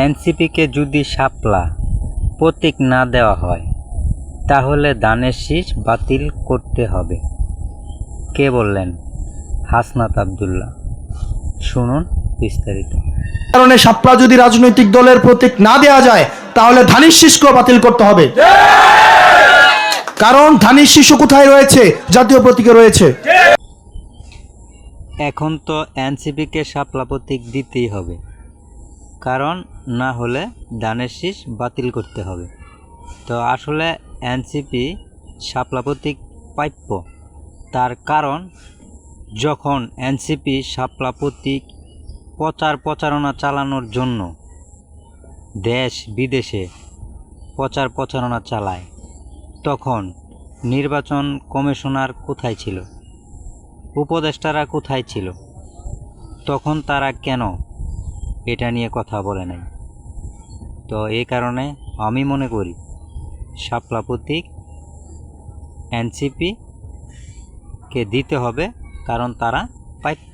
এনসিপিকে যদি শাপলা প্রতীক না দেওয়া হয় তাহলে ধানের শীষ বাতিল করতে হবে। কে বললেন? হাসনাত আব্দুল্লাহ। শুনুন বিস্তারিত। কারণে শাপলা যদি রাজনৈতিক দলের প্রতীক না দেওয়া যায় তাহলে ধানের শীষকে বাতিল করতে হবে। কারণ ধানের শীষও কোথায় রয়েছে? জাতীয় প্রতীকে রয়েছে। এখন তো এনসিপিকে শাপলা প্রতীক দিতেই হবে, কারণ না হলে ধানের শীষ বাতিল করতে হবে। তো আসলে এনসিপি শাপলা প্রতীক প্রাপ্য, তার কারণ যখন এনসিপি শাপলা প্রতীক প্রচারণা চালানোর জন্য দেশ বিদেশে প্রচারণা চালায়, তখন নির্বাচন কমিশনার কোথায় ছিল? উপদেষ্টারা কোথায় ছিল? তখন তারা কেন এটা নিয়ে কথা বলে নাই? তো এই কারণে আমি মনে করি শাপলা প্রতীক এনসিপিকে দিতে হবে, কারণ তারা প্রাপ্য।